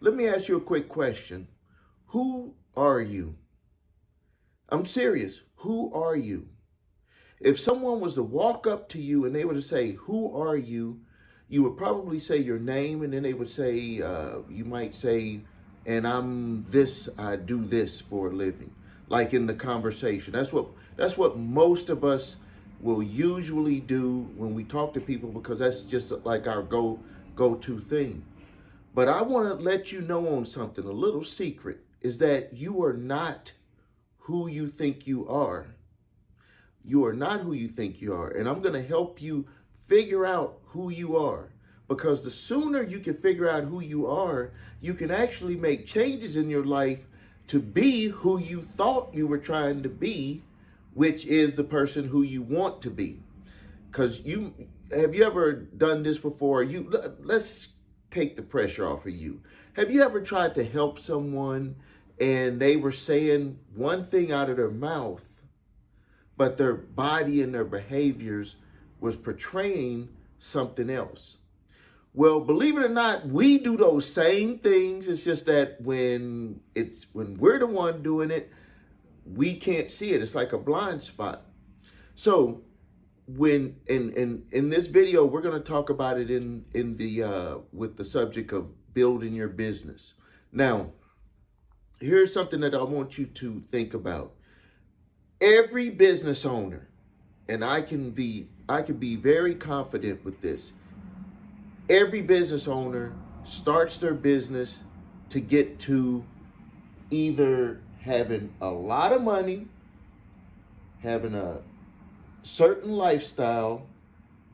Let me ask you a quick question. Who are you? I'm serious. Who are you? If someone was to walk up to you and they were to say, "Who are you?" you would probably say your name, and then they would say, you might say, "And I'm this, I do this for a living," like in the conversation. That's what most of us will usually do when we talk to people, because that's just like our go-to thing. But I want to let you know on something, a little secret, is that you are not who you think you are. You are not who you think you are. And I'm going to help you figure out who you are. Because the sooner you can figure out who you are, you can actually make changes in your life to be who you thought you were trying to be, which is the person who you want to be. Because have you ever done this before? Let's take the pressure off of you. Have you ever tried to help someone and they were saying one thing out of their mouth, but their body and their behaviors was portraying something else? Well, believe it or not, we do those same things. It's just that when we're the one doing it, we can't see it. It's like a blind spot. So when in this video, we're going to talk about it in the with the subject of building your business. Now, here's something that I want you to think about. Every business owner, and I can be very confident with this. Every business owner starts their business to get to either having a lot of money, having a certain lifestyle,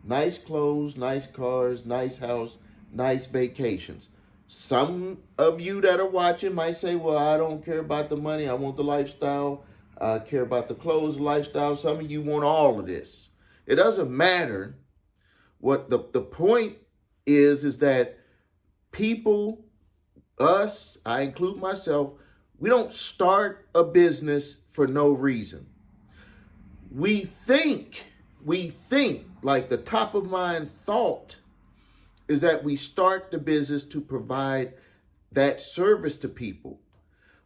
nice clothes, nice cars, nice house, nice vacations. Some of you that are watching might say, "Well, I don't care about the money. I want the lifestyle. I care about the clothes, lifestyle." Some of you want all of this. It doesn't matter. What the point is that people, us, I include myself, we don't start a business for no reason. We think like the top of mind thought is that we start the business to provide that service to people.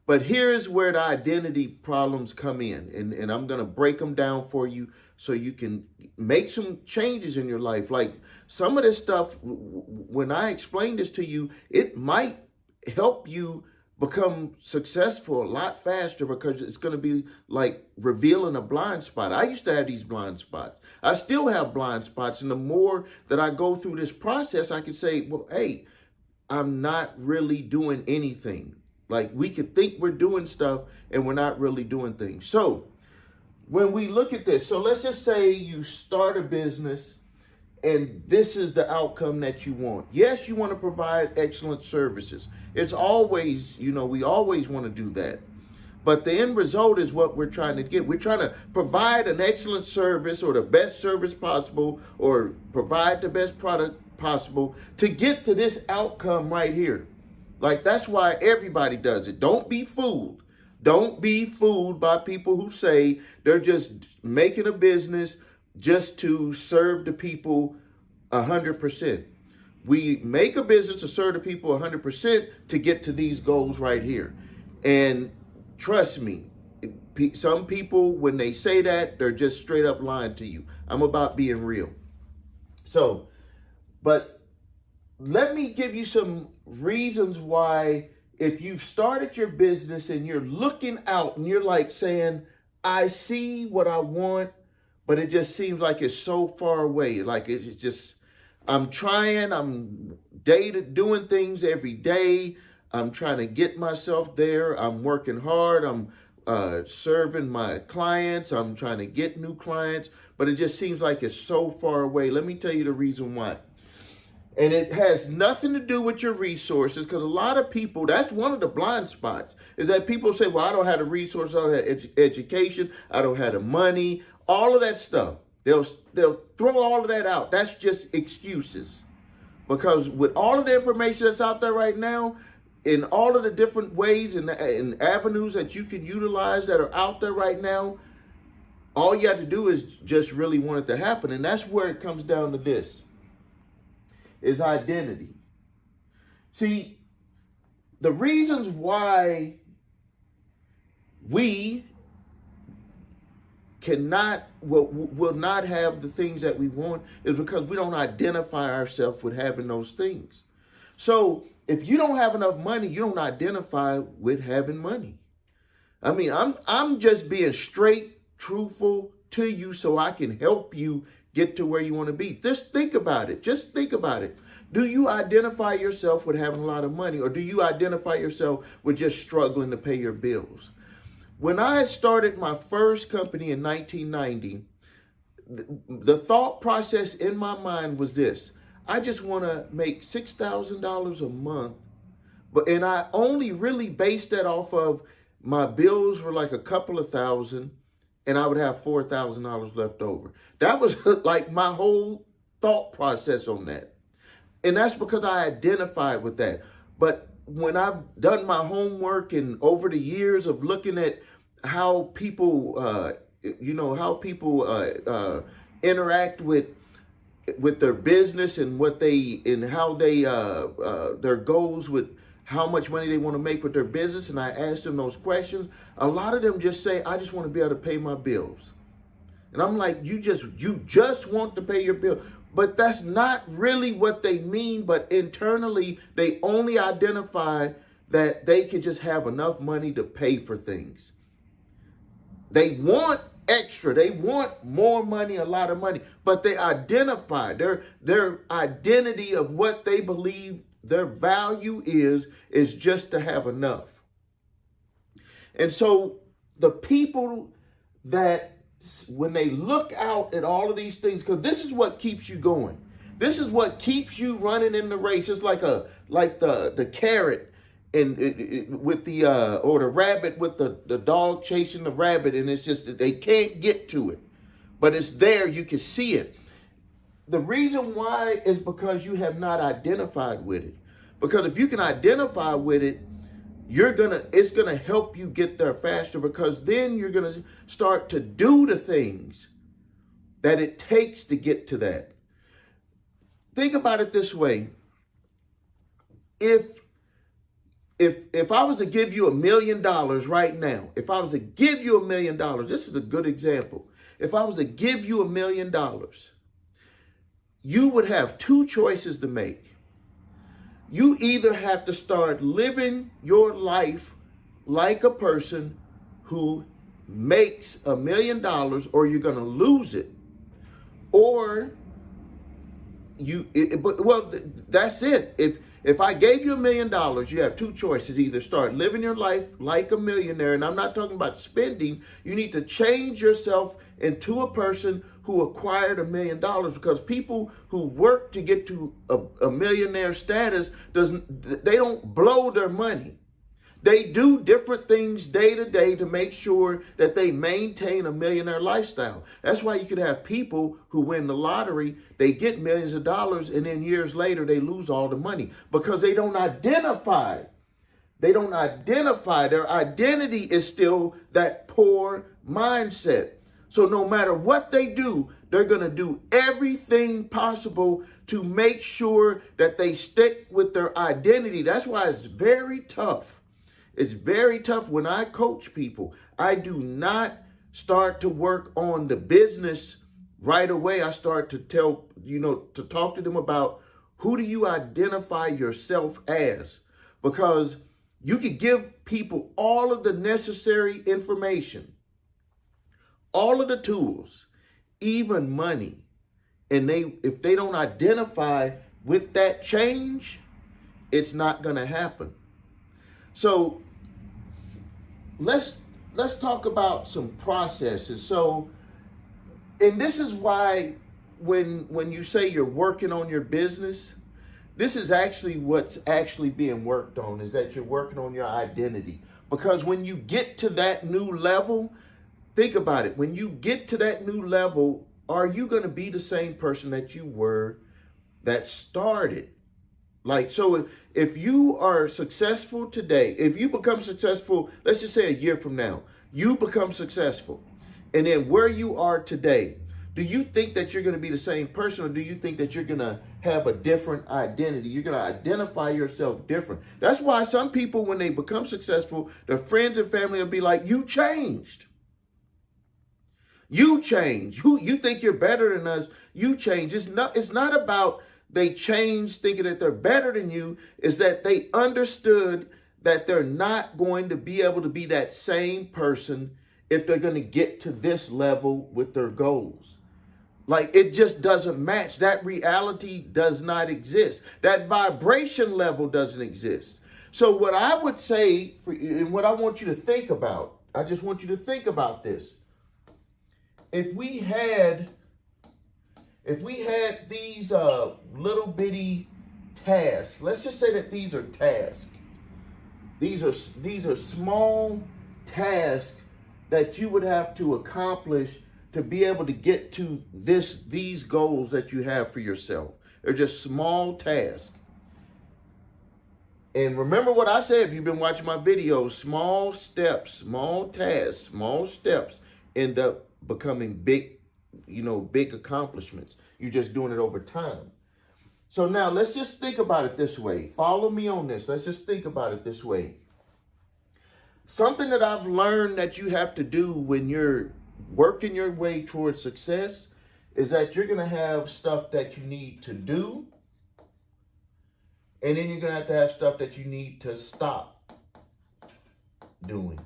But here's where the identity problems come in, and I'm going to break them down for you so you can make some changes in your life. Like some of this stuff, when I explain this to you, it might help you become successful a lot faster, because it's going to be like revealing a blind spot. I used to have these blind spots. I still have blind spots. And the more that I go through this process, I can say, well, hey, I'm not really doing anything. Like we could think we're doing stuff and we're not really doing things. So when we look at this, so let's just say you start a business and this is the outcome that you want. Yes, you want to provide excellent services. It's always, we always want to do that. But the end result is what we're trying to get. We're trying to provide an excellent service, or the best service possible, or provide the best product possible to get to this outcome right here. Like that's why everybody does it. Don't be fooled. Don't be fooled by people who say they're just making a business just to serve the people 100%. We make a business to serve the people 100% to get to these goals right here. And trust me, some people, when they say that, they're just straight up lying to you. I'm about being real. So, but let me give you some reasons why, if you've started your business and you're looking out and you're like saying, I see what I want, but it just seems like it's so far away. Like it's just, I'm trying, I'm doing things every day. I'm trying to get myself there. I'm working hard. I'm serving my clients. I'm trying to get new clients, but it just seems like it's so far away. Let me tell you the reason why. And it has nothing to do with your resources, because a lot of people, that's one of the blind spots, is that people say, well, I don't have the resources, I don't have education, I don't have the money, all of that stuff. They'll throw all of that out. That's just excuses. Because with all of the information that's out there right now, in all of the different ways and avenues that you can utilize that are out there right now, all you have to do is just really want it to happen. And that's where it comes down to this. Is identity. See, the reasons why we will not have the things that we want is because we don't identify ourselves with having those things. So if you don't have enough money, you don't identify with having money. I mean, I'm just being straight, truthful to you so I can help you get to where you want to be. Just think about it. Just think about it. Do you identify yourself with having a lot of money, or do you identify yourself with just struggling to pay your bills? When I started my first company in 1990, the thought process in my mind was this: I just want to make $6,000 a month, and I only really based that off of my bills were like a couple of thousand, and I would have $4,000 left over. That was like my whole thought process on that. And that's because I identified with that. But when I've done my homework and over the years of looking at how people, interact with their business and how they, their goals with how much money they want to make with their business, and I asked them those questions, a lot of them just say, I just want to be able to pay my bills. And I'm like, you just want to pay your bill. But that's not really what they mean. But internally, they only identify that they can just have enough money to pay for things. They want extra. They want more money, a lot of money. But they identify their identity of what they believe their value is just to have enough. And so the people that, when they look out at all of these things, because this is what keeps you going. This is what keeps you running in the race. It's like the carrot with the or the rabbit with the dog chasing the rabbit, and it's just that they can't get to it. But it's there, you can see it. The reason why is because you have not identified with it. Because if you can identify with it, it's gonna help you get there faster, because then you're gonna start to do the things that it takes to get to that. Think about it this way. If I was to give you $1 million right now, if I was to give you $1 million, this is a good example. If I was to give you $1 million, you would have two choices to make. You either have to start living your life like a person who makes $1 million, or you're going to lose it. Or that's it. If I gave you $1 million, you have two choices. Either start living your life like a millionaire, and I'm not talking about spending. You need to change yourself into a person who acquired $1 million, because people who work to get to a millionaire status, they don't blow their money. They do different things day to day to make sure that they maintain a millionaire lifestyle. That's why you could have people who win the lottery, they get millions of dollars, and then years later they lose all the money because they don't identify. They don't identify. Their identity is still that poor mindset. So no matter what they do, they're going to do everything possible to make sure that they stick with their identity. That's why it's very tough. It's very tough when I coach people. I do not start to work on the business right away. I start to to talk to them about, who do you identify yourself as? Because you can give people all of the necessary information, all of the tools, even money, and if they don't identify with that change, it's not going to happen. So let's talk about some processes. So, and this is why when you say you're working on your business, this is actually what's actually being worked on, is that you're working on your identity. Because when you get to that new level, think about it. When you get to that new level, are you going to be the same person that you were that started? Like, so if you are successful today, if you become successful, let's just say a year from now, you become successful. And then where you are today, Do you think that you're going to be the same person, or do you think that you're going to have a different identity? You're going to identify yourself different. That's why some people, when they become successful, their friends and family will be like, you changed. You change. You think you're better than us. You change. It's not about they change thinking that they're better than you. It's that they understood that they're not going to be able to be that same person if they're going to get to this level with their goals. Like, it just doesn't match. That reality does not exist. That vibration level doesn't exist. So what I would say, and what I want you to think about, I just want you to think about this. If we had these little bitty tasks, let's just say that these are tasks. These are small tasks that you would have to accomplish to be able to get to these goals that you have for yourself. They're just small tasks. And remember what I said, if you've been watching my videos, small steps, small tasks, small steps end up becoming big accomplishments. You're just doing it over time. So now let's just think about it this way. Follow me on this. Let's just think about it this way. Something that I've learned that you have to do when you're working your way towards success is that you're going to have stuff that you need to do. And then you're going to have stuff that you need to stop doing.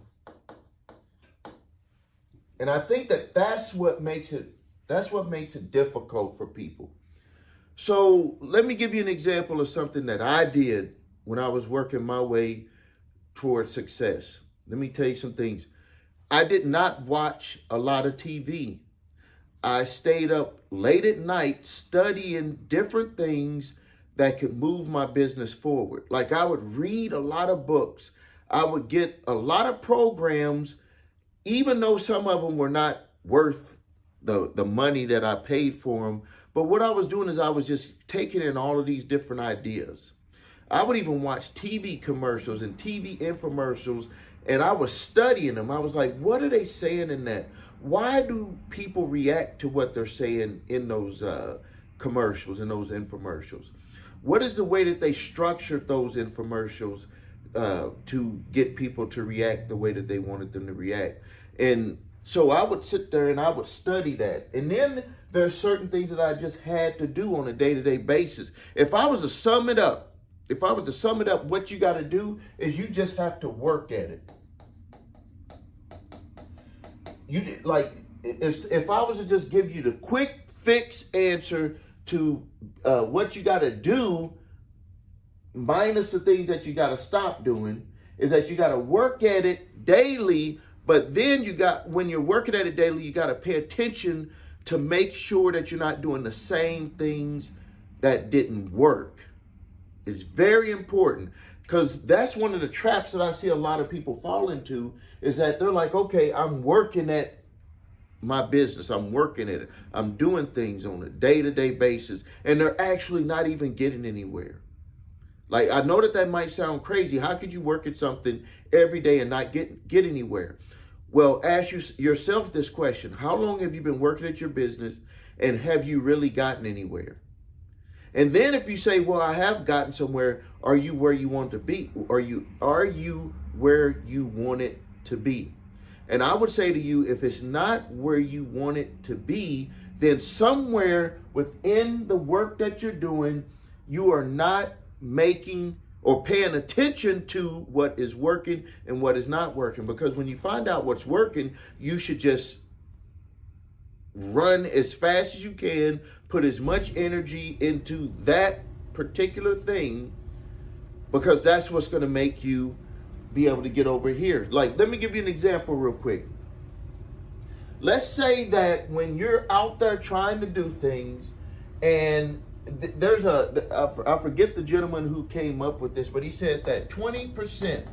And I think that that's what makes it difficult for people. So let me give you an example of something that I did when I was working my way towards success. Let me tell you some things. I did not watch a lot of TV. I stayed up late at night studying different things that could move my business forward. Like, I would read a lot of books. I would get a lot of programs, even though some of them were not worth the money that I paid for them. But what I was doing is I was just taking in all of these different ideas. I would even watch TV commercials and TV infomercials, and I was studying them. I was like, what are they saying in that? Why do people react to what they're saying in those commercials and those infomercials? What is the way that they structured those infomercials to get people to react the way that they wanted them to react? And so I would sit there and I would study that. And then there's certain things that I just had to do on a day-to-day basis. If I was to sum it up, what you got to do is you just have to work at it. If I was to just give you the quick fix answer to what you got to do, minus the things that you got to stop doing, is that you got to work at it daily. But then when you're working at it daily, you got to pay attention to make sure that you're not doing the same things that didn't work. It's very important, because that's one of the traps that I see a lot of people fall into, is that they're like, okay, I'm working at my business. I'm working at it. I'm doing things on a day-to-day basis, and they're actually not even getting anywhere. Like, I know that might sound crazy. How could you work at something every day and not get anywhere? Well, ask yourself this question. How long have you been working at your business, and have you really gotten anywhere? And then if you say, well, I have gotten somewhere, are you where you want to be? Are you where you want it to be? And I would say to you, if it's not where you want it to be, then somewhere within the work that you're doing, you are not making or paying attention to what is working and what is not working. Because when you find out what's working, you should just run as fast as you can, put as much energy into that particular thing, because that's what's going to make you be able to get over here. Like, let me give you an example real quick. Let's say that when you're out there trying to do things, and I forget the gentleman who came up with this, but he said that 20%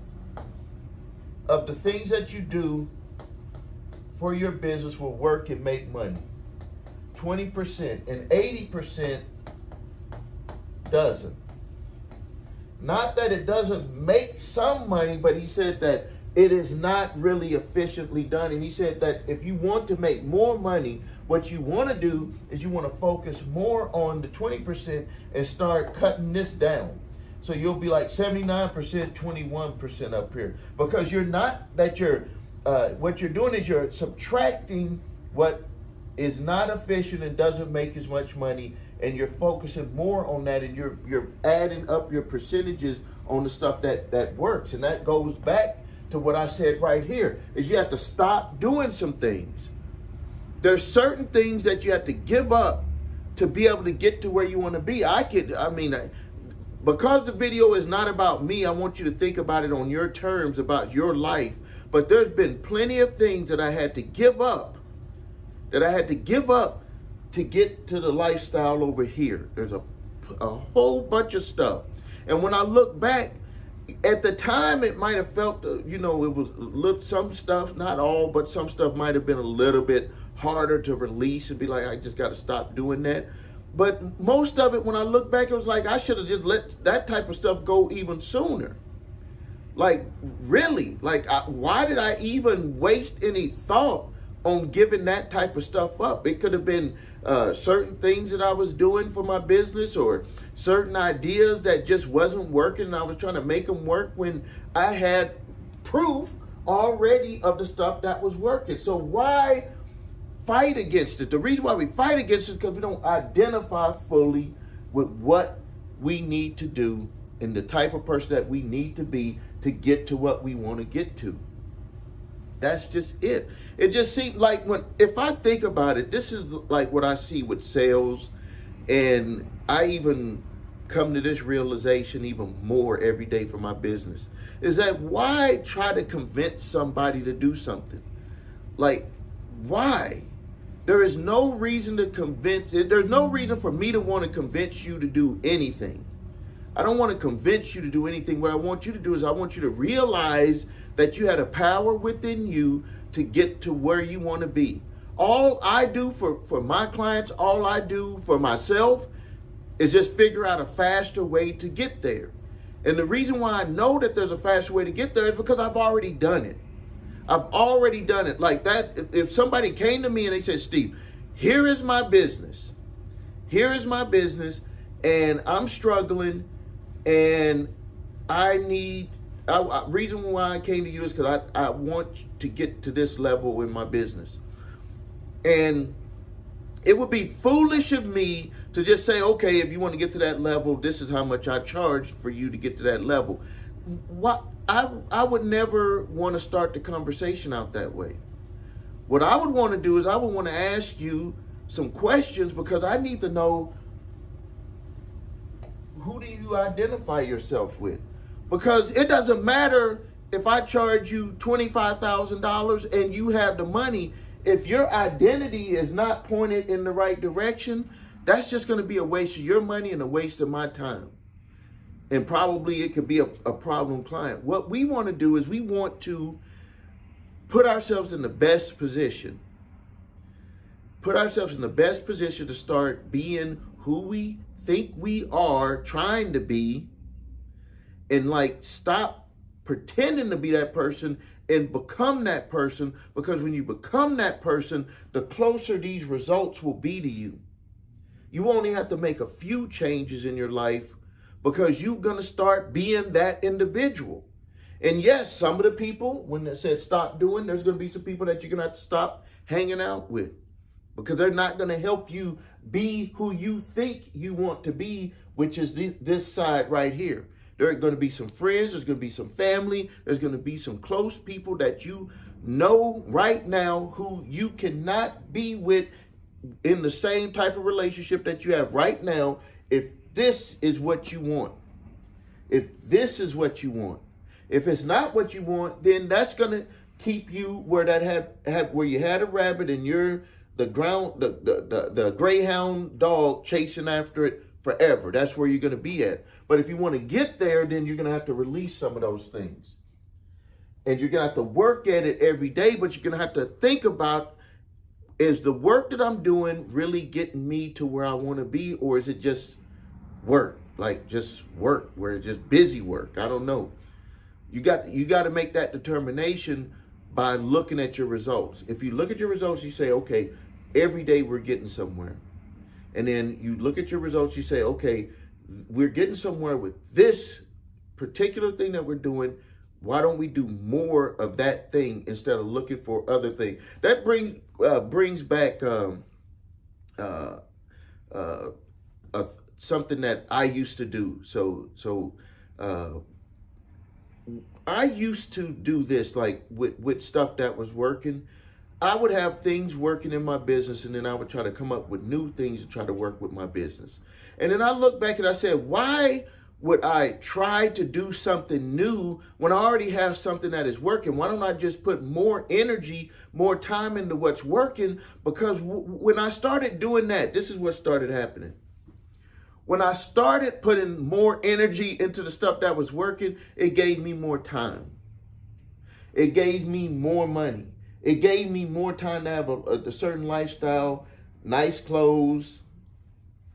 of the things that you do for your business will work and make money. 20%, and 80% doesn't. Not that it doesn't make some money, but he said that it is not really efficiently done. And he said that if you want to make more money, What you want to do is you want to focus more on the 20% and start cutting this down. So you'll be like 79%, 21% up here, because what you're doing is you're subtracting what is not efficient and doesn't make as much money, and you're focusing more on that, and you're adding up your percentages on the stuff that works. And that goes back to what I said right here, is you have to stop doing some things. There's certain things that you have to give up to be able to get to where you want to be. Because the video is not about me, I want you to think about it on your terms, about your life. But there's been plenty of things that I had to give up, to get to the lifestyle over here. There's a whole bunch of stuff. And when I look back, at the time, it might have felt, it was some stuff, not all, but some stuff might have been a little bit harder to release and be like, I just got to stop doing that. But most of it, when I look back, it was like, I should have just let that type of stuff go even sooner. Like, really, why did I even waste any thought on giving that type of stuff up? It could have been certain things that I was doing for my business, or certain ideas that just wasn't working, and I was trying to make them work when I had proof already of the stuff that was working. So why fight against it? The reason why we fight against it is because we don't identify fully with what we need to do and the type of person that we need to be to get to what we want to get to. That's just it. It just seems like if I think about it, this is like what I see with sales. And I even come to this realization even more every day for my business, is that why try to convince somebody to do something? Like, why? There is no reason to there's no reason for me to want to convince you to do anything. I don't want to convince you to do anything. What I want you to do is I want you to realize that you had a power within you to get to where you want to be. All I do for my clients, all I do for myself is just figure out a faster way to get there. And the reason why I know that there's a faster way to get there is because I've already done it. I've already done it. Like that, if somebody came to me and they said, Steve, here is my business. Here is my business, and I'm struggling, and reason why I came to you is because I want to get to this level in my business. And it would be foolish of me to just say, okay, if you want to get to that level, this is how much I charge for you to get to that level. What I would never want to start the conversation out that way. What I would want to do is I would want to ask you some questions, because I need to know, who do you identify yourself with? Because it doesn't matter if I charge you $25,000 and you have the money. If your identity is not pointed in the right direction, that's just going to be a waste of your money and a waste of my time. And probably it could be a problem client. What we want to do is we want to put ourselves in the best position. Put ourselves in the best position to start being who we think we are trying to be, and stop pretending to be that person and become that person. Because when you become that person, the closer these results will be to you. You only have to make a few changes in your life, because you're going to start being that individual. And yes, some of the people, when they said stop doing, there's going to be some people that you're going to have to stop hanging out with, because they're not going to help you be who you think you want to be, which is this side right here. There are going to be some friends, there's going to be some family, there's going to be some close people that you know right now who you cannot be with in the same type of relationship that you have right now, if this is what you want. If this is what you want. If it's not what you want, then that's going to keep you where where you had a rabbit and you're the greyhound dog chasing after it forever. That's where you're going to be at. But if you want to get there, then you're going to have to release some of those things. And you're going to have to work at it every day, but you're going to have to think about, is the work that I'm doing really getting me to where I want to be, or is it just work? Just work, where it's just busy work. I don't know. You got to make that determination by looking at your results. If you look at your results, you say, okay, every day we're getting somewhere. And then you look at your results, you say, okay, we're getting somewhere with this particular thing that we're doing. Why don't we do more of that thing instead of looking for other things? That brings back something that I used to do. So I used to do this, like with stuff that was working. I would have things working in my business, and then I would try to come up with new things to try to work with my business. And then I look back and I said, why would I try to do something new when I already have something that is working? Why don't I just put more energy, more time into what's working? Because when I started doing that, this is what started happening. When I started putting more energy into the stuff that was working, it gave me more time. It gave me more money. It gave me more time to have a certain lifestyle, nice clothes,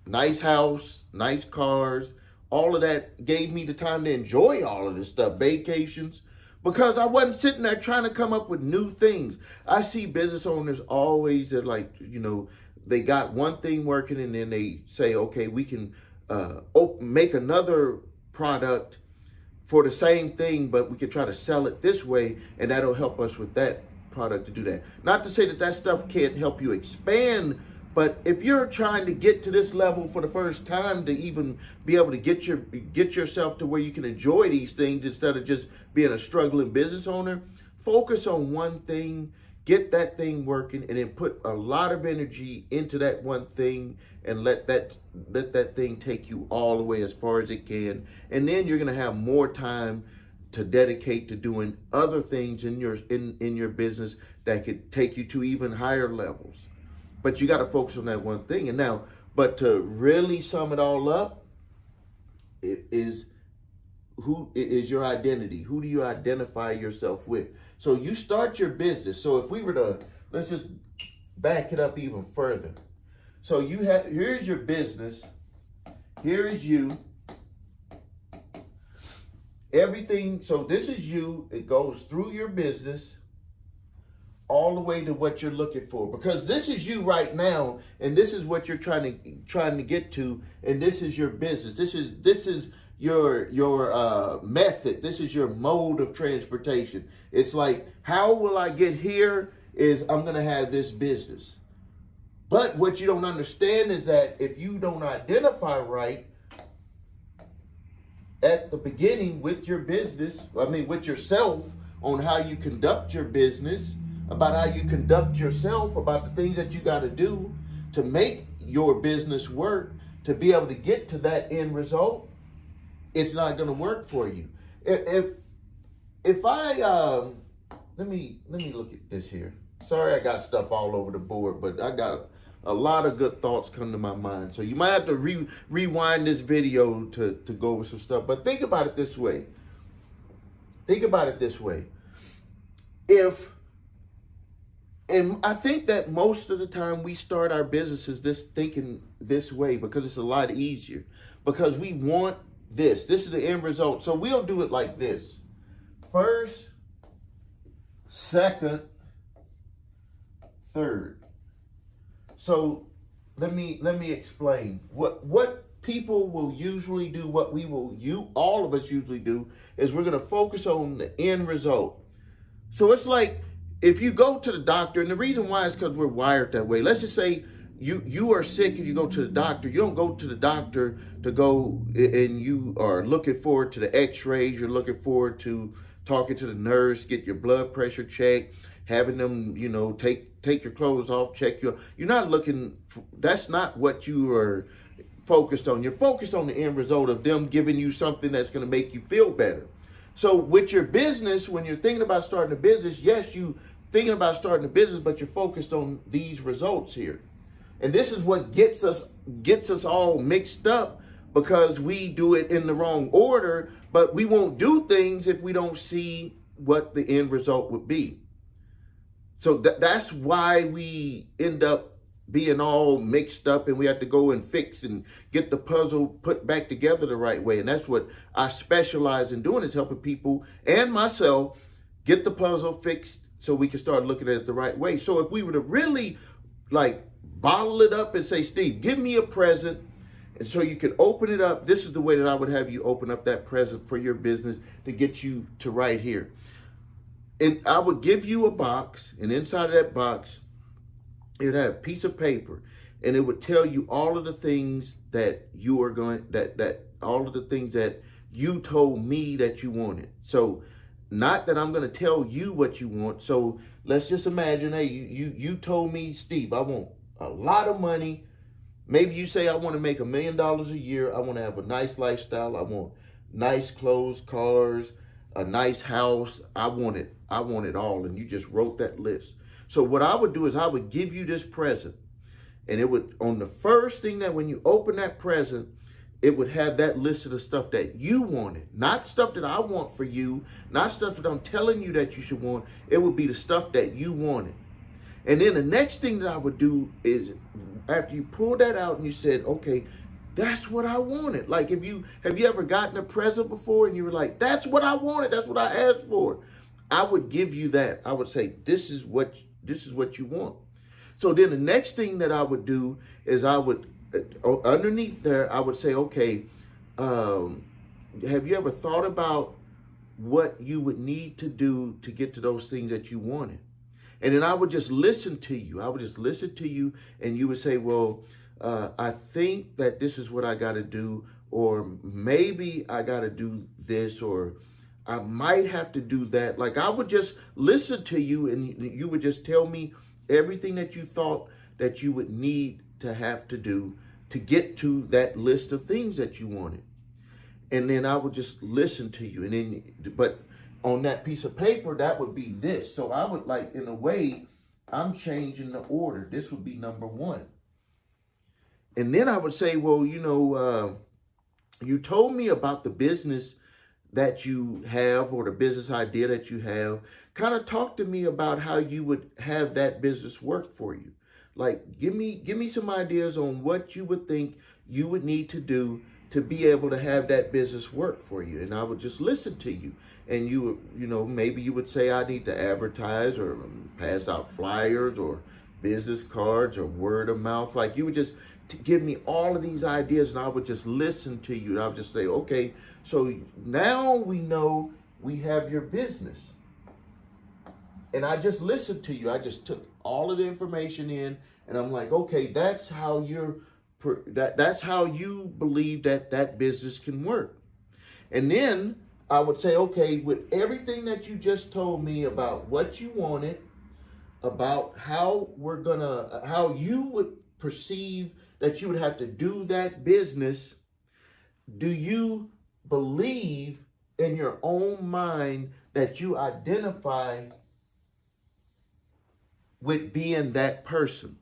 nice house, nice cars. All of that gave me the time to enjoy all of this stuff, vacations, because I wasn't sitting there trying to come up with new things. I see business owners always, they're like, they got one thing working, and then they say, okay, we can make another product for the same thing, but we can try to sell it this way, and that'll help us with that product to do that. Not to say that stuff can't help you expand, but if you're trying to get to this level for the first time, to even be able to get yourself to where you can enjoy these things instead of just being a struggling business owner, focus on one thing, get that thing working, and then put a lot of energy into that one thing, and let that thing take you all the way as far as it can. And then you're going to have more time to dedicate to doing other things in your business that could take you to even higher levels. But you got to focus on that one thing. And now, but to really sum it all up, it is who is your identity? Who do you identify yourself with? So you start your business. So if we were to, let's just back it up even further. So here's your business. Here is you. Everything, so this is you. It goes through your business all the way to what you're looking for, because this is you right now, and this is what you're trying to get to, and this is your business. This is your method. This is your mode of transportation. It's like, how will I get here? Is I'm going to have this business. But what you don't understand is that if you don't identify right at the beginning with your business, with yourself, on how you conduct your business, about how you conduct yourself, about the things that you got to do to make your business work, to be able to get to that end result, it's not going to work for you. If I let me look at this here. Sorry, I got stuff all over the board, but I got a lot of good thoughts come to my mind. So you might have to rewind this video to go over some stuff. But think about it this way. And I think that most of the time we start our businesses thinking this way because it's a lot easier. Because we want this. This is the end result. So we'll do it like this. First, second, third. So let me explain. What people will usually do, all of us usually do, is we're going to focus on the end result. So it's like if you go to the doctor, and the reason why is because we're wired that way. Let's just say you are sick and you go to the doctor. You don't go to the doctor to go and you are looking forward to the x-rays. You're looking forward to talking to the nurse, get your blood pressure checked, having them, take your clothes off, check you're not looking, that's not what you are focused on. You're focused on the end result of them giving you something that's going to make you feel better. So with your business, when you're thinking about starting a business, yes, you thinking about starting a business, but you're focused on these results here. And this is what gets us all mixed up, because we do it in the wrong order, but we won't do things if we don't see what the end result would be. So that's why we end up being all mixed up, and we have to go and fix and get the puzzle put back together the right way. And that's what I specialize in doing, is helping people and myself get the puzzle fixed so we can start looking at it the right way. So if we were to really like bottle it up and say, Steve, give me a present. And so you can open it up. This is the way that I would have you open up that present for your business to get you to right here. And I would give you a box, and inside of that box, it would have a piece of paper, and it would tell you all of the things that you are going, that all of the things that you told me that you wanted. So not that I'm going to tell you what you want. So let's just imagine, hey, you told me, Steve, I want a lot of money. Maybe you say, I want to make $1 million a year. I want to have a nice lifestyle. I want nice clothes, cars, a nice house. I want it all. And you just wrote that list. So what I would do is I would give you this present, and it would, on the first thing that when you open that present, it would have that list of the stuff that you wanted, not stuff that I want for you, not stuff that I'm telling you that you should want. It would be the stuff that you wanted. And then the next thing that I would do is, after you pull that out and you said, okay, that's what I wanted. Like, have you ever gotten a present before and you were like, that's what I wanted, that's what I asked for? I would give you that. I would say, this is what you want. So then the next thing that I would do is I would, underneath there, I would say, okay, have you ever thought about what you would need to do to get to those things that you wanted? And then I would just listen to you. I would just listen to you, and you would say, well, I think that this is what I got to do, or maybe I got to do this, or I might have to do that. Like, I would just listen to you, and you would just tell me everything that you thought that you would need to have to do to get to that list of things that you wanted. And then I would just listen to you. And then, but on that piece of paper, that would be this. So I would, like, in a way, I'm changing the order. This would be number one. And then I would say, well, you told me about the business that you have, or the business idea that you have. Kind of talk to me about how you would have that business work for you. Like, give me some ideas on what you would think you would need to do to be able to have that business work for you. And I would just listen to you. And you would, maybe you would say, I need to advertise or pass out flyers or business cards or word of mouth. Like, you would just give me all of these ideas, and I would just listen to you. And I would just say, okay, so now we know we have your business. And I just listened to you. I just took all of the information in, and I'm like, okay, that's how that's how you believe that business can work. And then I would say, okay, with everything that you just told me about what you wanted, about how you would perceive that you would have to do that business, do you believe in your own mind that you identify with being that person?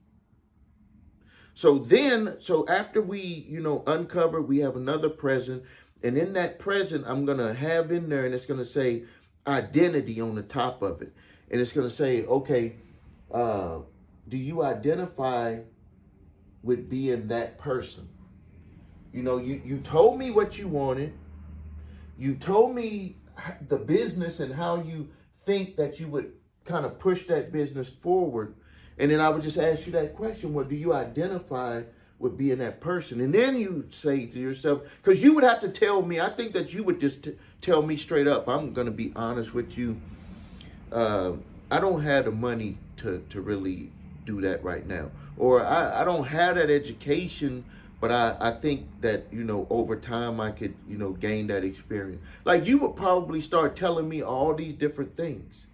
So after we, uncover, we have another present. And in that present, I'm going to have in there, and it's going to say identity on the top of it. And it's going to say, okay, do you identify with being that person? You told me what you wanted. You told me the business and how you think that you would kind of push that business forward. And then I would just ask you that question, well, do you identify with being that person? And then you say to yourself, because you would have to tell me, I think that you would just tell me straight up, I'm going to be honest with you. I don't have the money to really do that right now. Or I don't have that education, but I think that, over time I could, gain that experience. Like, you would probably start telling me all these different things.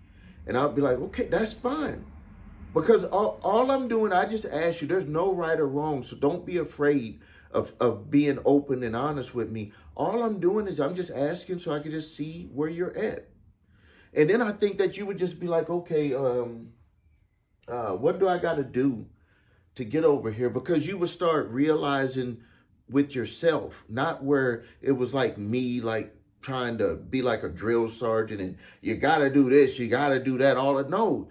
And I'll be like, okay, that's fine. Because all I'm doing, I just ask you, there's no right or wrong. So don't be afraid of being open and honest with me. All I'm doing is I'm just asking so I can just see where you're at. And then I think that you would just be like, okay, what do I got to do to get over here? Because you would start realizing with yourself, not where it was like me, like trying to be like a drill sergeant and you got to do this, you got to do that, no.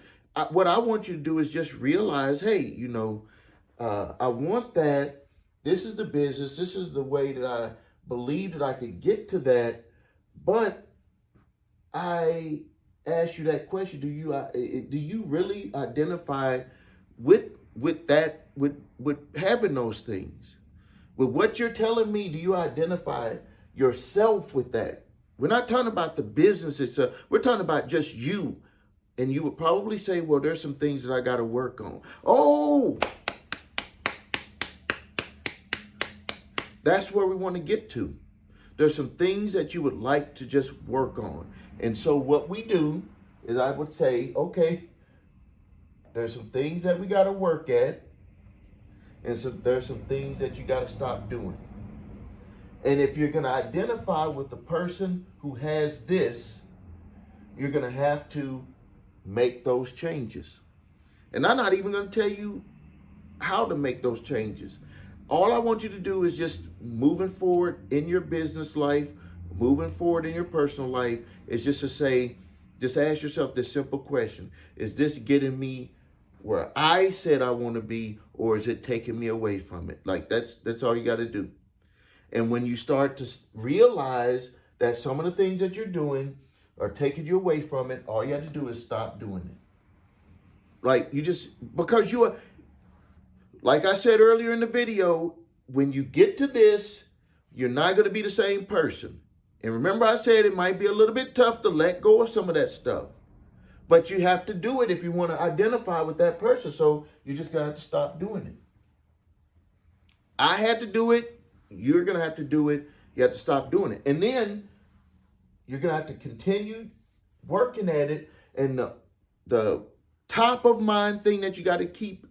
What I want you to do is just realize, hey, I want that. This is the business. This is the way that I believe that I could get to that. But I ask you that question. Do you really identify with with having those things? With what you're telling me, do you identify yourself with that? We're not talking about the business itself. We're talking about just you. And you would probably say, well, there's some things that I got to work on. Oh, that's where we want to get to. There's some things that you would like to just work on. And so what we do is I would say, okay, there's some things that we got to work at. And so there's some things that you got to stop doing. And if you're going to identify with the person who has this, you're going to have to make those changes. And I'm not even going to tell you how to make those changes. All I want you to do is just moving forward in your business life, moving forward in your personal life, is just to say, just ask yourself this simple question. Is this getting me where I said I want to be, or is it taking me away from it? Like that's all you got to do. And when you start to realize that some of the things that you're doing are taking you away from it, all you have to do is stop doing it. Like because you are, like I said earlier in the video, when you get to this, you're not going to be the same person. And remember I said it might be a little bit tough to let go of some of that stuff. But you have to do it if you want to identify with that person. So you just got to stop doing it. I had to do it. You're going to have to do it. You have to stop doing it. And then you're going to have to continue working at it. And the top of mind thing that you got to keep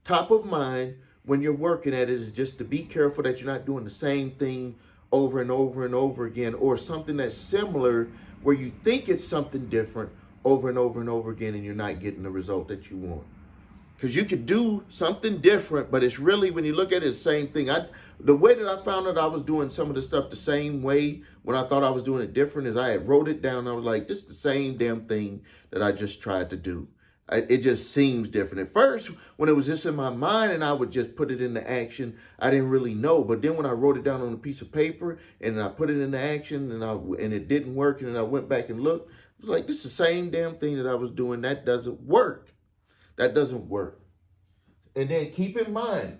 top of mind when you're working at it is just to be careful that you're not doing the same thing over and over and over again, or something that's similar where you think it's something different over and over and over again, and you're not getting the result that you want. Because you could do something different, but it's really, when you look at it, the same thing. The way that I found out I was doing some of the stuff the same way when I thought I was doing it different is I had wrote it down. I was like, this is the same damn thing that I just tried to do. It just seems different. At first, when it was just in my mind and I would just put it into action, I didn't really know. But then when I wrote it down on a piece of paper and I put it into action and it didn't work, and then I went back and looked, it was like, this is the same damn thing that I was doing. That doesn't work. That doesn't work. And then keep in mind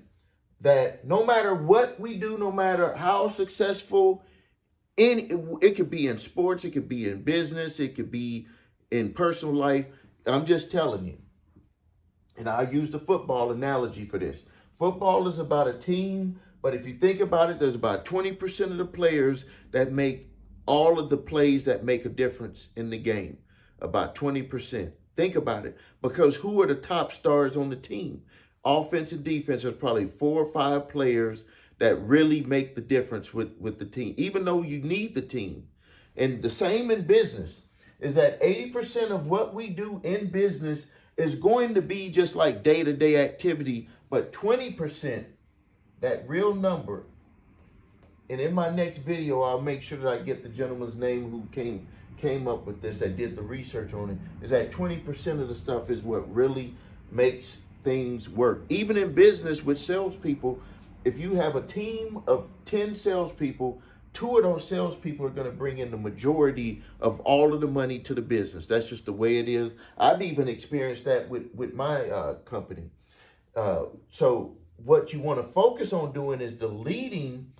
that no matter what we do, no matter how successful, it could be in sports, it could be in business, it could be in personal life. I'm just telling you. And I'll use the football analogy for this. Football is about a team, but if you think about it, there's about 20% of the players that make all of the plays that make a difference in the game. About 20%. Think about it. Because who are the top stars on the team? Offense and defense, there's probably 4 or 5 players that really make the difference with the team, even though you need the team. And the same in business is that 80% of what we do in business is going to be just like day-to-day activity, but 20%, that real number, and in my next video, I'll make sure that I get the gentleman's name who came up with this, that did the research on it, is that 20% of the stuff is what really makes things work. Even in business with salespeople, if you have a team of 10 salespeople, 2 of those salespeople are going to bring in the majority of all of the money to the business. That's just the way it is. I've even experienced that with my company. So what you want to focus on doing is deleting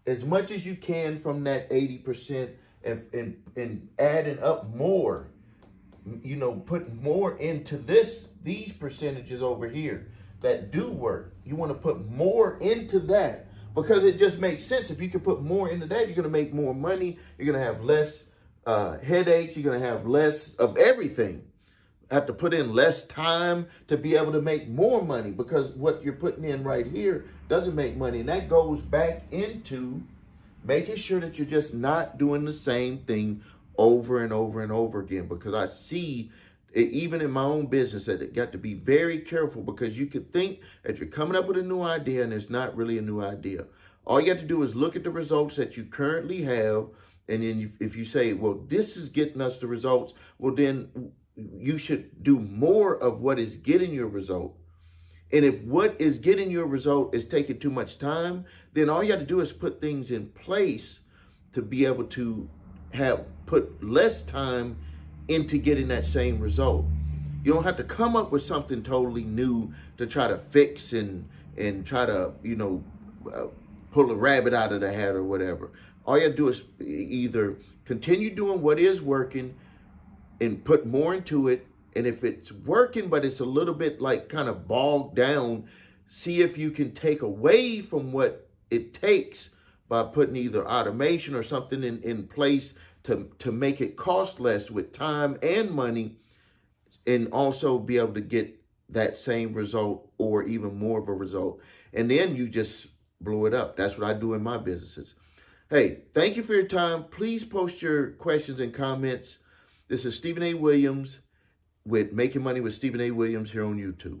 as much as you can from that 80% and adding up more. You know, put more into these percentages over here that do work. You want to put more into that. Because it just makes sense. If you can put more into that, you're going to make more money. You're going to have less headaches. You're going to have less of everything. Have to put in less time to be able to make more money, because what you're putting in right here doesn't make money. And that goes back into making sure that you're just not doing the same thing over and over and over again. Because I see, even in my own business, that it got to be very careful, because you could think that you're coming up with a new idea and it's not really a new idea. All you have to do is look at the results that you currently have. And then if you say, well, this is getting us the results, well, then you should do more of what is getting your result. And if what is getting your result is taking too much time, then all you have to do is put things in place to be able to put less time into getting that same result. You don't have to come up with something totally new to try to fix and try to, uh, pull a rabbit out of the hat or whatever. All you have to do is either continue doing what is working and put more into it. And if it's working, but it's a little bit like kind of bogged down, see if you can take away from what it takes by putting either automation or something in place to make it cost less with time and money, and also be able to get that same result or even more of a result. And then you just blow it up. That's what I do in my businesses. Hey, thank you for your time. Please post your questions and comments. This is Stephen A. Williams with Making Money with Stephen A. Williams here on YouTube.